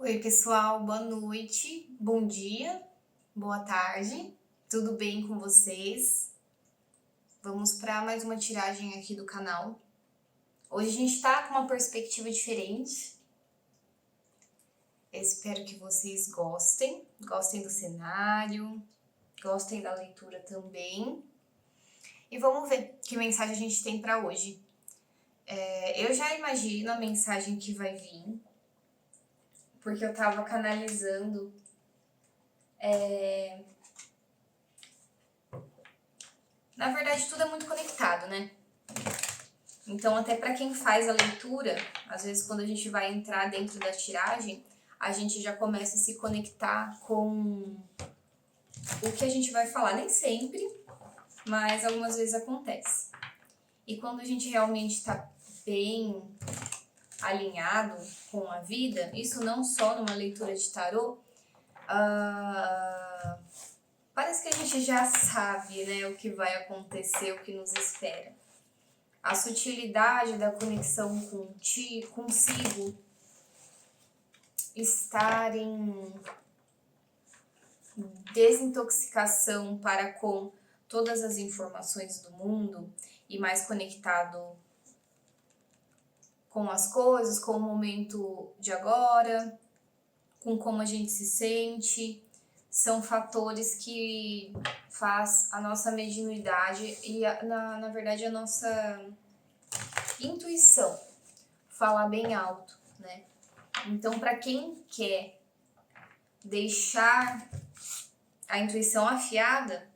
Oi, pessoal, boa noite, bom dia, boa tarde, tudo bem com vocês? Vamos para mais uma tiragem aqui do canal. Hoje a gente tá com uma perspectiva diferente. Eu espero que vocês gostem do cenário, gostem da leitura também. E vamos ver que mensagem a gente tem para hoje. Eu já imagino a mensagem que vai vir, porque eu tava canalizando Na verdade, tudo é muito conectado, né? Então, até para quem faz a leitura, às vezes quando a gente vai entrar dentro da tiragem, a gente já começa a se conectar com o que a gente vai falar. Nem sempre, mas algumas vezes acontece. E quando a gente realmente está bem alinhado com a vida, isso não só numa leitura de tarô, parece que a gente já sabe, né, o que vai acontecer, o que nos espera. A sutilidade da conexão consigo, estar em desintoxicação para com todas as informações do mundo e mais conectado com as coisas, com o momento de agora, com como a gente se sente, são fatores que faz a nossa mediunidade e, na verdade, a nossa intuição falar bem alto, né? Então, para quem quer deixar a intuição afiada,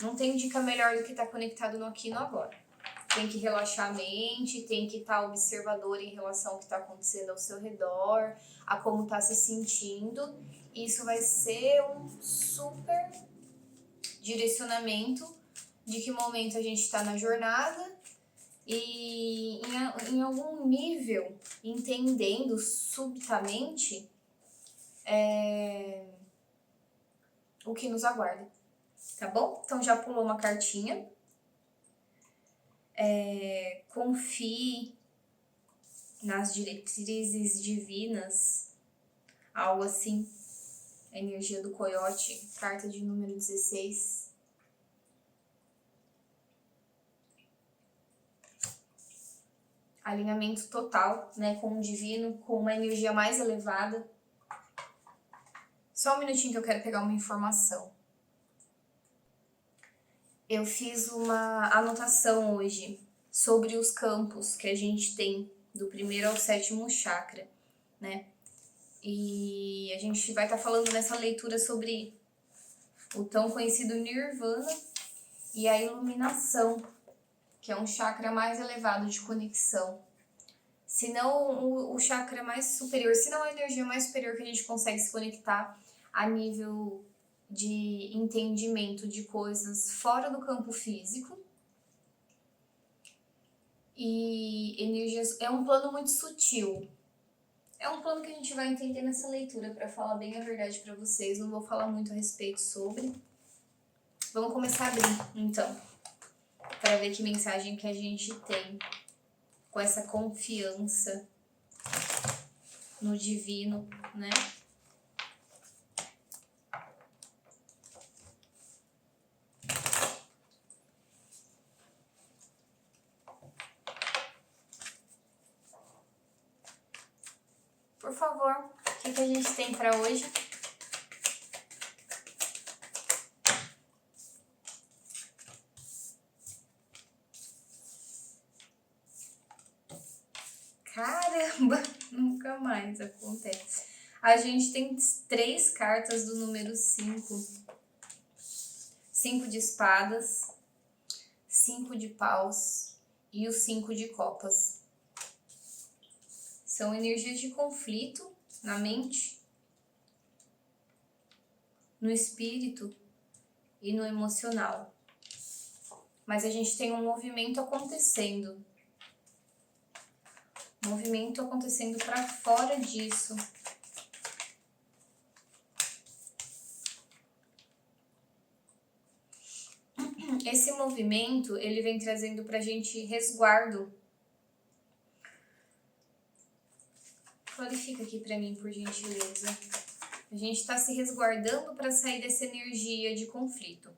não tem dica melhor do que estar conectado no aqui e no agora. Tem que relaxar a mente, tem que estar observador em relação ao que está acontecendo ao seu redor, a como está se sentindo. Isso vai ser um super direcionamento de que momento a gente está na jornada e em algum nível, entendendo subitamente o que nos aguarda, tá bom? Então já pulou uma cartinha. Confie nas diretrizes divinas, algo assim. A energia do coiote, carta de número 16. Alinhamento total, né, com o divino, com uma energia mais elevada. Só um minutinho que eu quero pegar uma informação. Eu fiz uma anotação hoje sobre os campos que a gente tem do primeiro ao sétimo chakra, né? E a gente vai estar falando nessa leitura sobre o tão conhecido Nirvana e a iluminação, que é um chakra mais elevado de conexão. Se não o chakra mais superior, se não a energia mais superior que a gente consegue se conectar a nível de entendimento de coisas fora do campo físico. E energias é um plano muito sutil. É um plano que a gente vai entender nessa leitura, para falar bem a verdade para vocês. Não vou falar muito a respeito sobre. Vamos começar a abrir, então, para ver que mensagem que a gente tem com essa confiança no divino, né? Por favor, o que a gente tem para hoje? Caramba, nunca mais acontece. A gente tem 3 cartas do número 5. 5 de espadas, 5 de paus e o 5 de copas. São energias de conflito na mente, no espírito e no emocional. Mas a gente tem um movimento acontecendo. Movimento acontecendo para fora disso. Esse movimento, ele vem trazendo pra gente resguardo. Clarifica aqui pra mim, por gentileza. A gente tá se resguardando para sair dessa energia de conflito,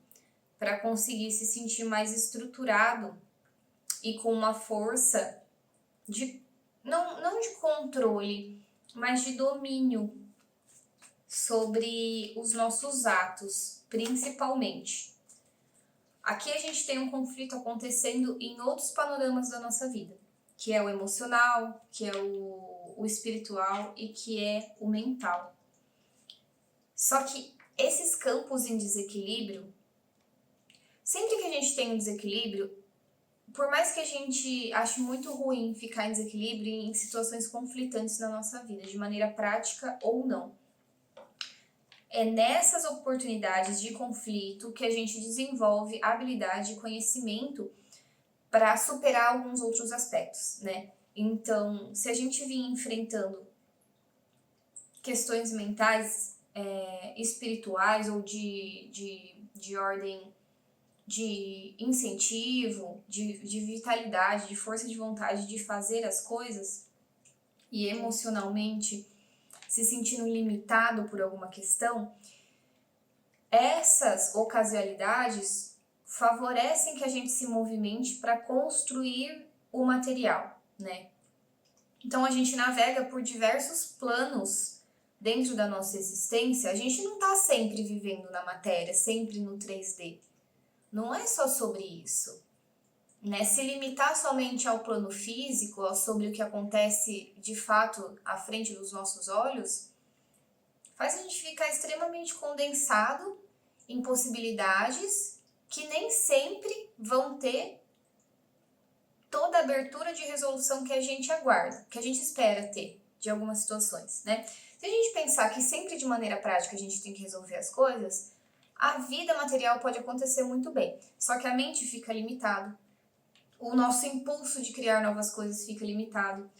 para conseguir se sentir mais estruturado e com uma força de não de controle, mas de domínio sobre os nossos atos, principalmente. Aqui a gente tem um conflito acontecendo em outros panoramas da nossa vida, que é o emocional, que é o espiritual e que é o mental. Só que esses campos em desequilíbrio, sempre que a gente tem um desequilíbrio, por mais que a gente ache muito ruim ficar em desequilíbrio em situações conflitantes na nossa vida, de maneira prática ou não, é nessas oportunidades de conflito que a gente desenvolve habilidade e conhecimento para superar alguns outros aspectos, né? Então, se a gente vinha enfrentando questões mentais, espirituais ou de ordem de incentivo, de vitalidade, de força de vontade de fazer as coisas e emocionalmente se sentindo limitado por alguma questão, essas ocasionalidades favorecem que a gente se movimente para construir o material, né? Então a gente navega por diversos planos dentro da nossa existência. A gente não está sempre vivendo na matéria, sempre no 3D. Não é só sobre isso, né? Se limitar somente ao plano físico, sobre o que acontece de fato à frente dos nossos olhos, faz a gente ficar extremamente condensado em possibilidades que nem sempre vão ter toda a abertura de resolução que a gente aguarda, que a gente espera ter de algumas situações, né? Se a gente pensar que sempre de maneira prática a gente tem que resolver as coisas, a vida material pode acontecer muito bem, só que a mente fica limitada, o nosso impulso de criar novas coisas fica limitado,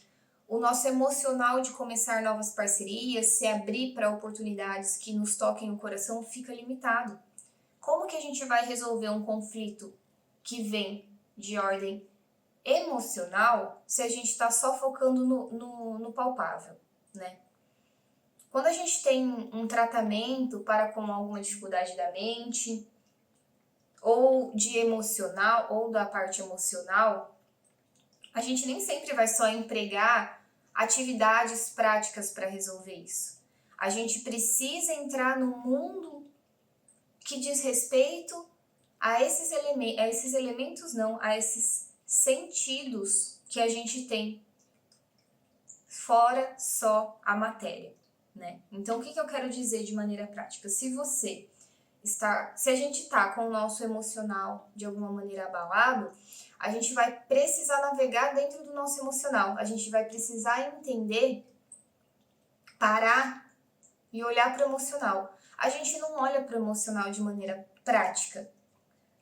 o nosso emocional de começar novas parcerias, se abrir para oportunidades que nos toquem o coração fica limitado. Como que a gente vai resolver um conflito que vem de ordem emocional se a gente está só focando no palpável, né? Quando a gente tem um tratamento para com alguma dificuldade da mente, ou de emocional, ou da parte emocional, a gente nem sempre vai só empregar atividades práticas para resolver isso. A gente precisa entrar no mundo que diz respeito a esses sentidos que a gente tem, fora só a matéria, né? Então, o que eu quero dizer de maneira prática? Se a gente está com o nosso emocional de alguma maneira abalado, a gente vai precisar navegar dentro do nosso emocional, a gente vai precisar entender, parar e olhar para o emocional. A gente não olha para o emocional de maneira prática,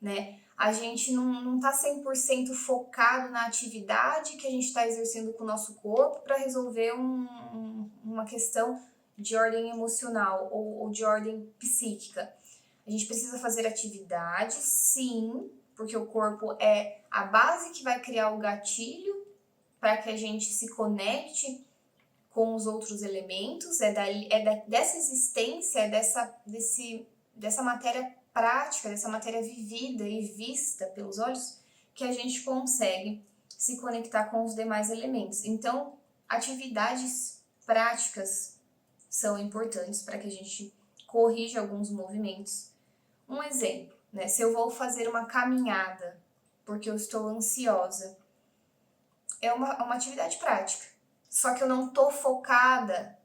né? A gente não está 100% focado na atividade que a gente está exercendo com o nosso corpo para resolver uma questão de ordem emocional ou de ordem psíquica. A gente precisa fazer atividade, sim, porque o corpo é a base que vai criar o gatilho para que a gente se conecte com os outros elementos, dessa existência, dessa matéria prática, dessa matéria vivida e vista pelos olhos, que a gente consegue se conectar com os demais elementos. Então, atividades práticas são importantes para que a gente corrija alguns movimentos. Um exemplo, né? Se eu vou fazer uma caminhada porque eu estou ansiosa, é uma atividade prática. Só que eu não estou focada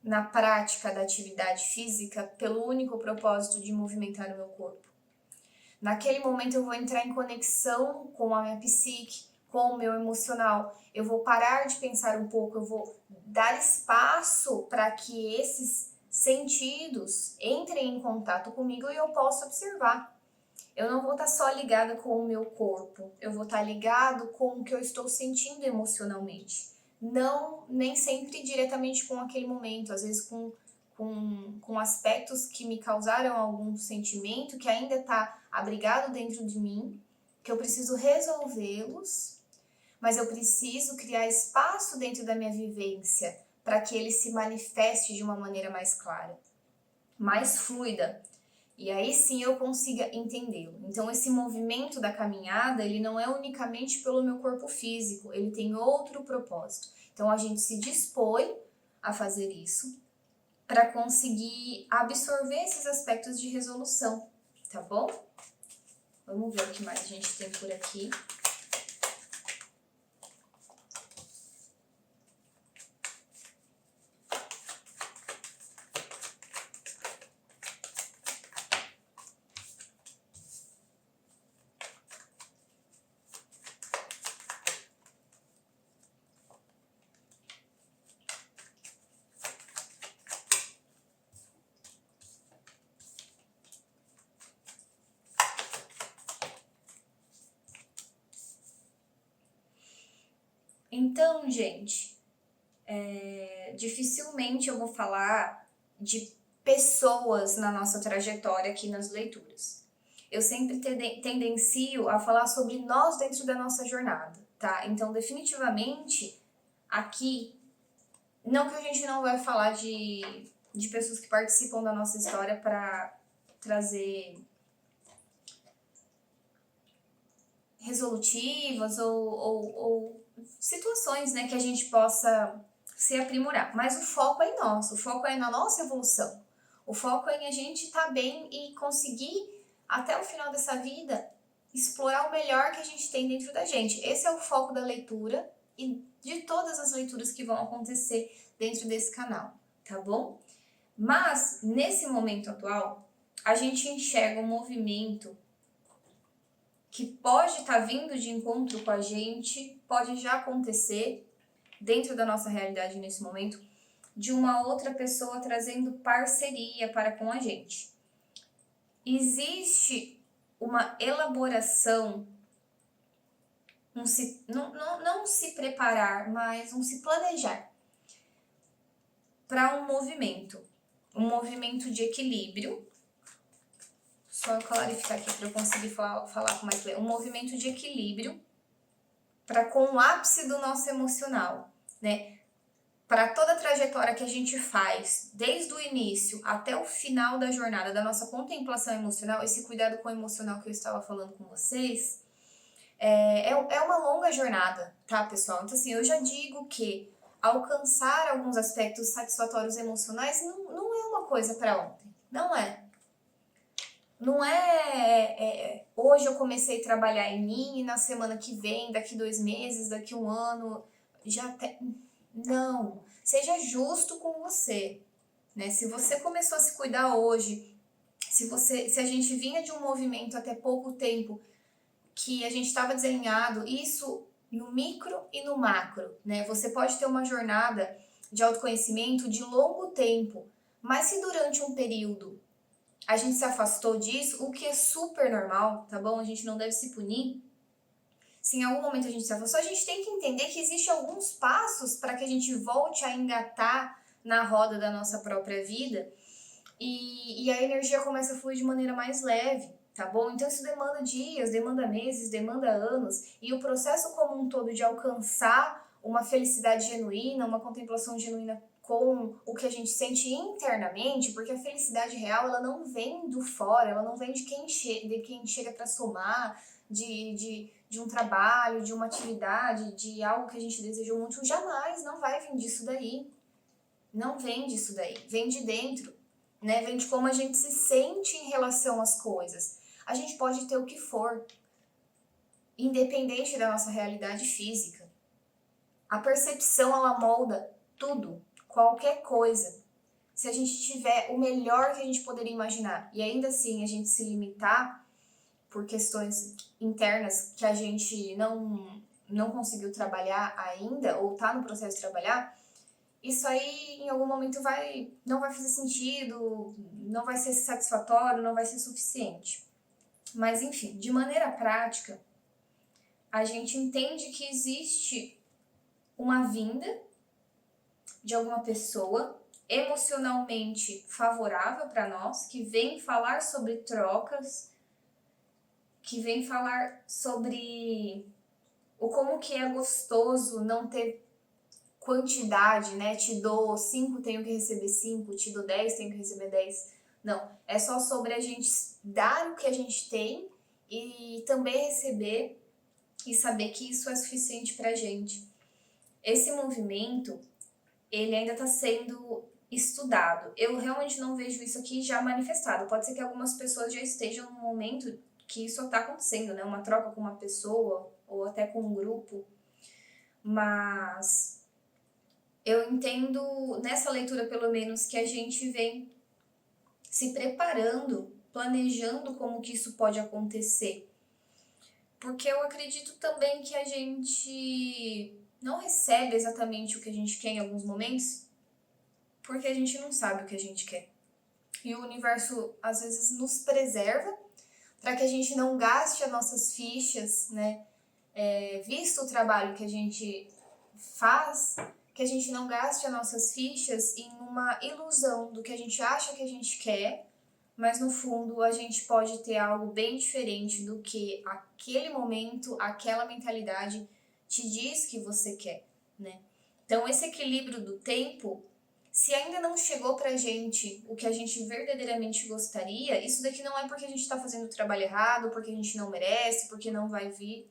na prática da atividade física pelo único propósito de movimentar o meu corpo. Naquele momento eu vou entrar em conexão com a minha psique, com o meu emocional. Eu vou parar de pensar um pouco, eu vou dar espaço para que esses sentidos entrem em contato comigo e eu possa observar. Eu não vou estar só ligada com o meu corpo, eu vou estar ligado com o que eu estou sentindo emocionalmente. Não, nem sempre diretamente com aquele momento, às vezes com aspectos que me causaram algum sentimento que ainda está abrigado dentro de mim, que eu preciso resolvê-los, mas eu preciso criar espaço dentro da minha vivência para que ele se manifeste de uma maneira mais clara, mais fluida. E aí sim eu consiga entendê-lo. Então esse movimento da caminhada, ele não é unicamente pelo meu corpo físico, ele tem outro propósito. Então a gente se dispõe a fazer isso para conseguir absorver esses aspectos de resolução, tá bom? Vamos ver o que mais a gente tem por aqui. Então, gente, dificilmente eu vou falar de pessoas na nossa trajetória aqui nas leituras. Eu sempre tendencio a falar sobre nós dentro da nossa jornada, tá? Então, definitivamente, aqui, não que a gente não vai falar de pessoas que participam da nossa história para trazer resolutivas ou situações, né, que a gente possa se aprimorar. Mas o foco é em nós, o foco é na nossa evolução. O foco é em a gente estar bem e conseguir, até o final dessa vida, explorar o melhor que a gente tem dentro da gente. Esse é o foco da leitura e de todas as leituras que vão acontecer dentro desse canal, tá bom? Mas, nesse momento atual, a gente enxerga um movimento que pode estar vindo de encontro com a gente, pode já acontecer dentro da nossa realidade nesse momento, de uma outra pessoa trazendo parceria para com a gente. Existe uma elaboração, não se preparar, mas um se planejar para um movimento de equilíbrio. Só eu clarificar aqui para eu conseguir falar com mais clareza. Um movimento de equilíbrio para com o ápice do nosso emocional, né? Para toda a trajetória que a gente faz, desde o início até o final da jornada da nossa contemplação emocional, esse cuidado com o emocional que eu estava falando com vocês, é uma longa jornada, tá, pessoal? Então, assim, eu já digo que alcançar alguns aspectos satisfatórios emocionais não é uma coisa para ontem, não é. Não hoje eu comecei a trabalhar em mim e na semana que vem, daqui 2 meses, daqui 1 ano, não. Seja justo com você, né? Se você começou a se cuidar hoje, se a gente vinha de um movimento até pouco tempo que a gente estava desenhado, isso no micro e no macro, né? Você pode ter uma jornada de autoconhecimento de longo tempo, mas se durante um período a gente se afastou disso, o que é super normal, tá bom? A gente não deve se punir. Se em algum momento a gente se afastou, a gente tem que entender que existem alguns passos para que a gente volte a engatar na roda da nossa própria vida e a energia começa a fluir de maneira mais leve, tá bom? Então isso demanda dias, demanda meses, demanda anos, e o processo como um todo de alcançar uma felicidade genuína, uma contemplação genuína com o que a gente sente internamente, porque a felicidade real ela não vem do fora, ela não vem de quem chega para somar, de um trabalho, de uma atividade, de algo que a gente desejou muito, jamais, não vai vir disso daí. Não vem disso daí, vem de dentro, né? Vem de como a gente se sente em relação às coisas. A gente pode ter o que for, independente da nossa realidade física. A percepção, ela molda tudo, qualquer coisa. Se a gente tiver o melhor que a gente poderia imaginar e ainda assim a gente se limitar por questões internas que a gente não conseguiu trabalhar ainda ou está no processo de trabalhar, isso aí em algum momento não vai fazer sentido, não vai ser satisfatório, não vai ser suficiente. Mas enfim, de maneira prática, a gente entende que existe uma vinda de alguma pessoa emocionalmente favorável para nós, que vem falar sobre trocas, que vem falar sobre o como que é gostoso não ter quantidade, né? Te dou 5, tenho que receber 5, te dou 10, tenho que receber 10. Não, é só sobre a gente dar o que a gente tem e também receber e saber que isso é suficiente pra gente. Esse movimento, ele ainda está sendo estudado. Eu realmente não vejo isso aqui já manifestado. Pode ser que algumas pessoas já estejam no momento que isso está acontecendo, né? Uma troca com uma pessoa ou até com um grupo. Mas eu entendo nessa leitura, pelo menos, que a gente vem se preparando, planejando como que isso pode acontecer. Porque eu acredito também que a gente não recebe exatamente o que a gente quer em alguns momentos, porque a gente não sabe o que a gente quer. E o universo, às vezes, nos preserva para que a gente não gaste as nossas fichas, né? Visto o trabalho que a gente faz, que a gente não gaste as nossas fichas em uma ilusão do que a gente acha que a gente quer, mas no fundo a gente pode ter algo bem diferente do que aquele momento, aquela mentalidade te diz que você quer, né? Então esse equilíbrio do tempo, se ainda não chegou pra gente o que a gente verdadeiramente gostaria, isso daqui não é porque a gente tá fazendo o trabalho errado, porque a gente não merece, porque não vai vir.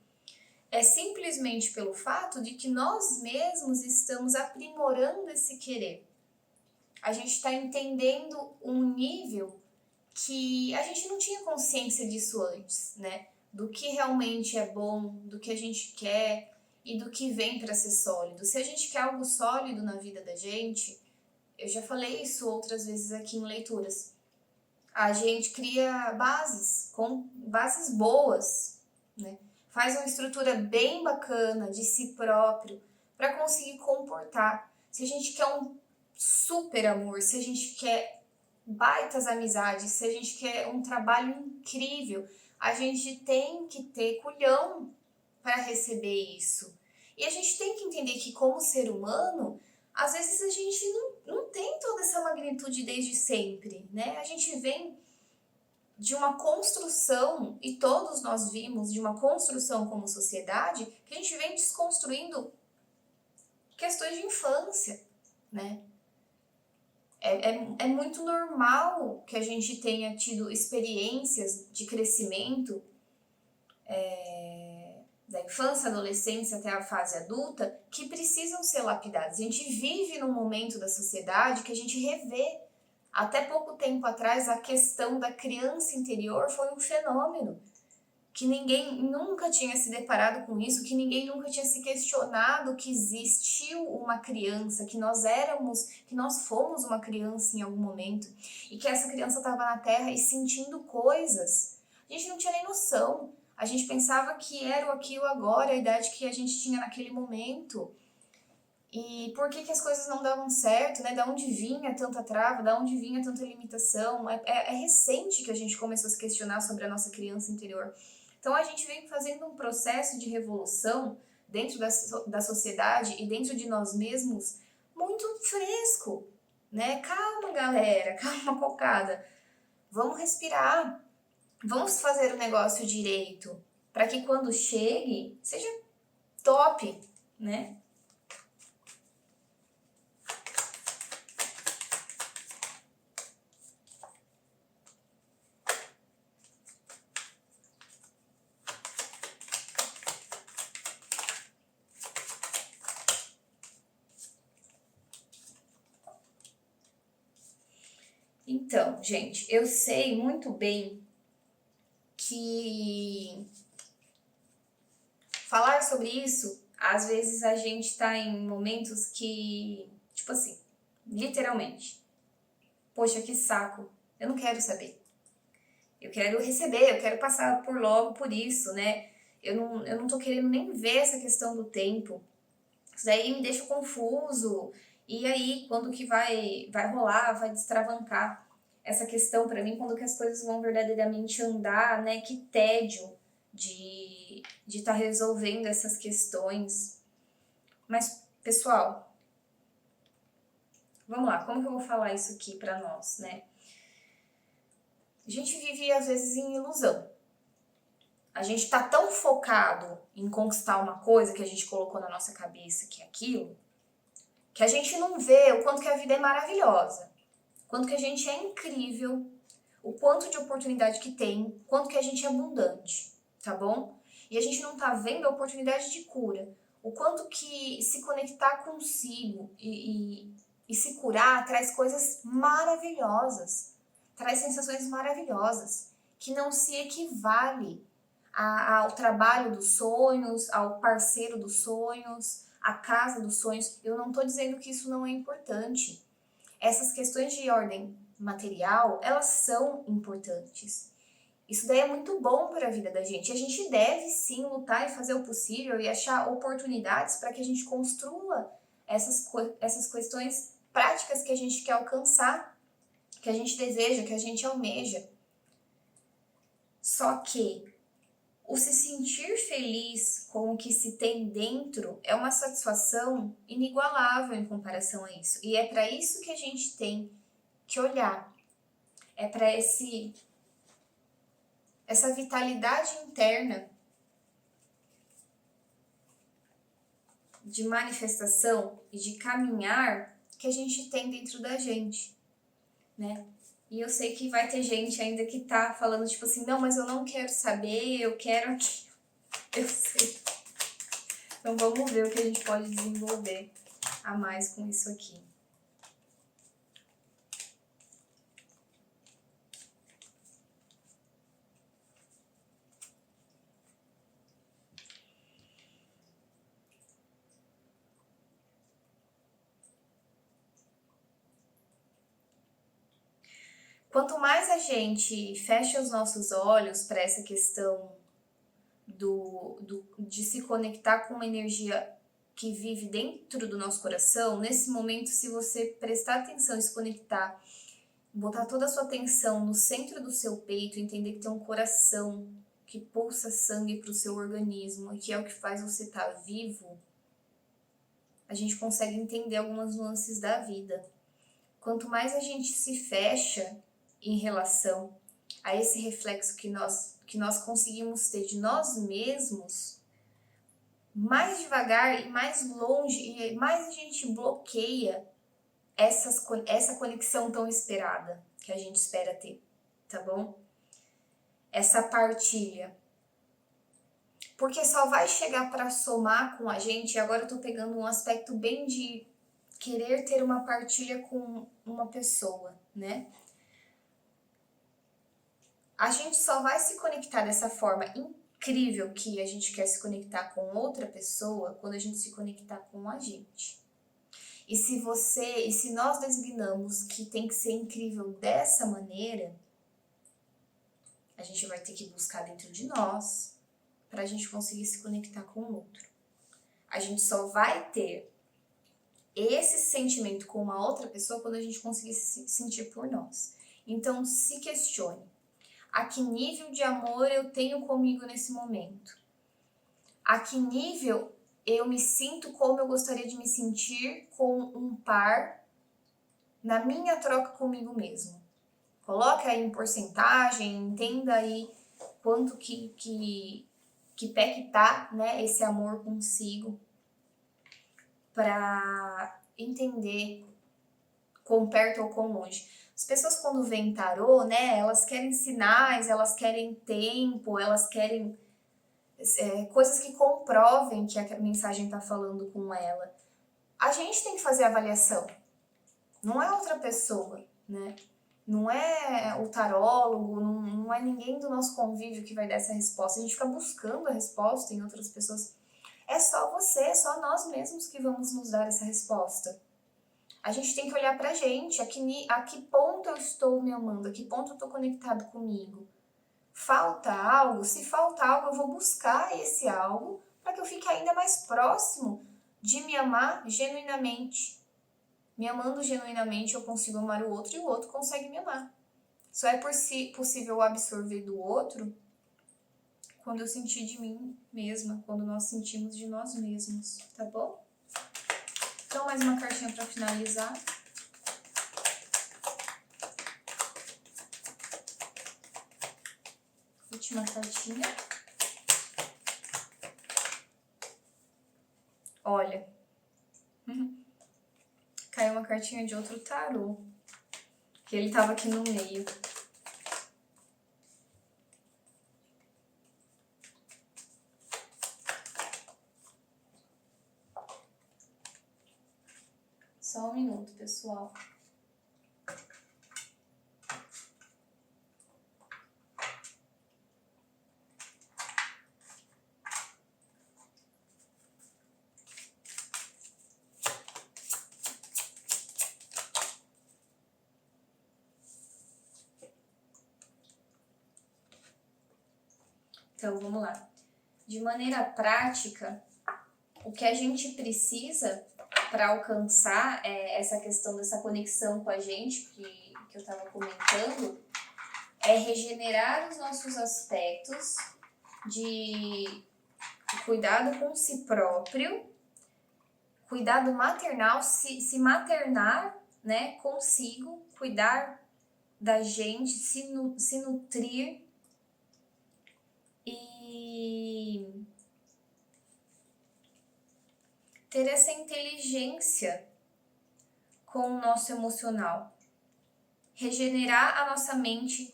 É simplesmente pelo fato de que nós mesmos estamos aprimorando esse querer. A gente está entendendo um nível que a gente não tinha consciência disso antes, né? Do que realmente é bom, do que a gente quer e do que vem para ser sólido. Se a gente quer algo sólido na vida da gente, eu já falei isso outras vezes aqui em leituras, a gente cria bases, com bases boas, né? Faz uma estrutura bem bacana de si próprio para conseguir comportar. Se a gente quer um super amor, se a gente quer baitas amizades, se a gente quer um trabalho incrível, a gente tem que ter culhão para receber isso. E a gente tem que entender que, como ser humano, às vezes a gente não tem toda essa magnitude desde sempre, né? A gente vem de uma construção, e todos nós vimos de uma construção como sociedade, que a gente vem desconstruindo questões de infância, né? É muito normal que a gente tenha tido experiências de crescimento da infância, adolescência até a fase adulta que precisam ser lapidadas. A gente vive num momento da sociedade que a gente revê. Até pouco tempo atrás, a questão da criança interior foi um fenômeno que ninguém nunca tinha se deparado com isso, que ninguém nunca tinha se questionado que existiu uma criança, que nós fomos uma criança em algum momento e que essa criança estava na Terra e sentindo coisas. A gente não tinha nem noção. A gente pensava que era o aqui ou agora, a idade que a gente tinha naquele momento. E por que as coisas não davam certo, né? Da onde vinha tanta trava, da onde vinha tanta limitação. É recente que a gente começou a se questionar sobre a nossa criança interior. Então a gente vem fazendo um processo de revolução dentro da sociedade e dentro de nós mesmos muito fresco, né? Calma, galera, calma, cocada. Vamos respirar, vamos fazer o negócio direito, para que quando chegue, seja top, né? Então, gente, eu sei muito bem que falar sobre isso, às vezes a gente tá em momentos que, tipo assim, literalmente, poxa, que saco, eu não quero saber. Eu quero receber, eu quero passar por logo por isso, né? Eu não tô querendo nem ver essa questão do tempo. Isso daí me deixa confuso. E aí, quando que vai rolar, vai destravancar essa questão pra mim, quando que as coisas vão verdadeiramente andar, né? Que tédio de estar resolvendo essas questões. Mas, pessoal, vamos lá, como que eu vou falar isso aqui pra nós, né? A gente vive, às vezes, em ilusão. A gente tá tão focado em conquistar uma coisa que a gente colocou na nossa cabeça que é aquilo, Que a gente não vê o quanto que a vida é maravilhosa, o quanto que a gente é incrível, o quanto de oportunidade que tem, o quanto que a gente é abundante, tá bom? E a gente não tá vendo a oportunidade de cura, o quanto que se conectar consigo e se curar traz coisas maravilhosas, traz sensações maravilhosas, que não se equivale ao trabalho dos sonhos, ao parceiro dos sonhos, à casa dos sonhos. Eu não estou dizendo que isso não é importante. Essas questões de ordem material, elas são importantes. Isso daí é muito bom para a vida da gente. A gente deve sim lutar e fazer o possível e achar oportunidades para que a gente construa essas questões práticas que a gente quer alcançar, que a gente deseja, que a gente almeja. Só que o se sentir feliz com o que se tem dentro é uma satisfação inigualável em comparação a isso. E é para isso que a gente tem que olhar. É para essa vitalidade interna de manifestação e de caminhar que a gente tem dentro da gente, né? E eu sei que vai ter gente ainda que tá falando tipo assim, não, mas eu não quero saber, eu quero aqui. Eu sei. Então vamos ver o que a gente pode desenvolver a mais com isso aqui. Quanto mais a gente fecha os nossos olhos para essa questão de se conectar com uma energia que vive dentro do nosso coração, nesse momento, se você prestar atenção e se conectar, botar toda a sua atenção no centro do seu peito, entender que tem um coração que pulsa sangue para o seu organismo e que é o que faz você estar vivo, a gente consegue entender algumas nuances da vida. Quanto mais a gente se fecha em relação a esse reflexo que nós conseguimos ter de nós mesmos, mais devagar e mais longe, e mais a gente bloqueia essa conexão tão esperada, que a gente espera ter, tá bom? Essa partilha. Porque só vai chegar para somar com a gente, e agora eu tô pegando um aspecto bem de querer ter uma partilha com uma pessoa, né? A gente só vai se conectar dessa forma incrível que a gente quer se conectar com outra pessoa quando a gente se conectar com a gente. E se nós designamos que tem que ser incrível dessa maneira, a gente vai ter que buscar dentro de nós para a gente conseguir se conectar com o outro. A gente só vai ter esse sentimento com uma outra pessoa quando a gente conseguir se sentir por nós. Então, se questione. A que nível de amor eu tenho comigo nesse momento? A que nível eu me sinto como eu gostaria de me sentir com um par na minha troca comigo mesmo? Coloque aí em porcentagem, entenda aí quanto que pé que tá, né, esse amor consigo, para entender quão perto ou quão longe. As pessoas quando veem tarô, né, elas querem sinais, elas querem tempo, elas querem coisas que comprovem que a mensagem está falando com ela. A gente tem que fazer a avaliação, não é outra pessoa, né? Não é o tarólogo, não é ninguém do nosso convívio que vai dar essa resposta. A gente fica buscando a resposta em outras pessoas. É só você, é só nós mesmos que vamos nos dar essa resposta. A gente tem que olhar pra gente, a que ponto eu estou me amando, a que ponto eu estou conectado comigo. Falta algo? Se falta algo, eu vou buscar esse algo para que eu fique ainda mais próximo de me amar genuinamente. Me amando genuinamente, eu consigo amar o outro e o outro consegue me amar. Só é possível absorver do outro quando eu sentir de mim mesma, quando nós sentimos de nós mesmos, tá bom? Então, mais uma cartinha para finalizar. Última cartinha. Olha, Caiu uma cartinha de outro tarô, que ele tava aqui no meio. Só um minuto, pessoal. Então, vamos lá. De maneira prática, o que a gente precisa para alcançar essa questão dessa conexão com a gente, que eu estava comentando, é regenerar os nossos aspectos de cuidado com si próprio, cuidado maternal, se maternar, né, consigo, cuidar da gente, se nutrir e ter essa inteligência com o nosso emocional, regenerar a nossa mente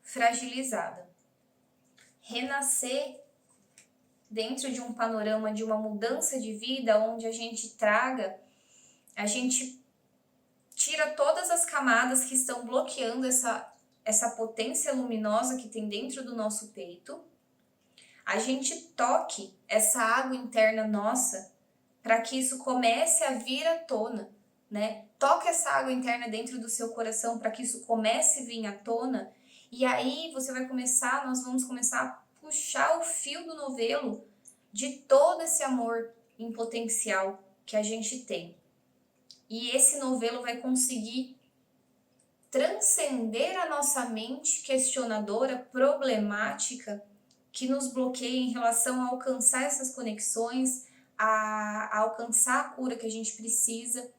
fragilizada, renascer dentro de um panorama de uma mudança de vida onde a gente tira todas as camadas que estão bloqueando essa potência luminosa que tem dentro do nosso peito, a gente toque essa água interna nossa para que isso comece a vir à tona, né? Toque essa água interna dentro do seu coração para que isso comece a vir à tona, e aí nós vamos começar a puxar o fio do novelo de todo esse amor em potencial que a gente tem. E esse novelo vai conseguir transcender a nossa mente questionadora, problemática, que nos bloqueia em relação a alcançar essas conexões, a alcançar a cura que a gente precisa,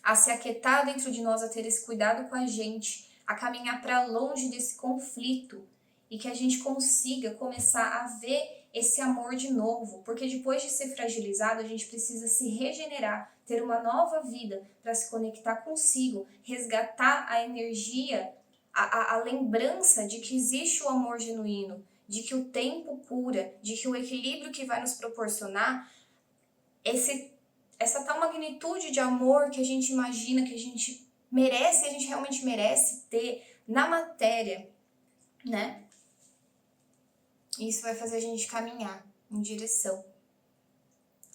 a se aquietar dentro de nós, a ter esse cuidado com a gente, a caminhar para longe desse conflito e que a gente consiga começar a ver esse amor de novo, porque depois de ser fragilizado, a gente precisa se regenerar, ter uma nova vida para se conectar consigo, resgatar a energia, a lembrança de que existe o amor genuíno, de que o tempo cura, de que o equilíbrio que vai nos proporcionar essa tal magnitude de amor que a gente imagina, que a gente merece, a gente realmente merece ter na matéria, né? Isso vai fazer a gente caminhar em direção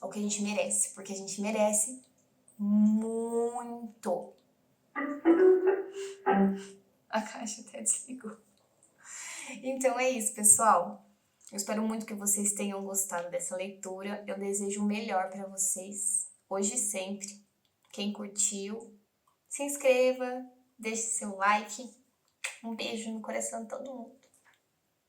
ao que a gente merece, porque a gente merece muito. A caixa até desligou. Então é isso, pessoal. Eu espero muito que vocês tenham gostado dessa leitura. Eu desejo o melhor para vocês, hoje e sempre. Quem curtiu, se inscreva, deixe seu like. Um beijo no coração de todo mundo.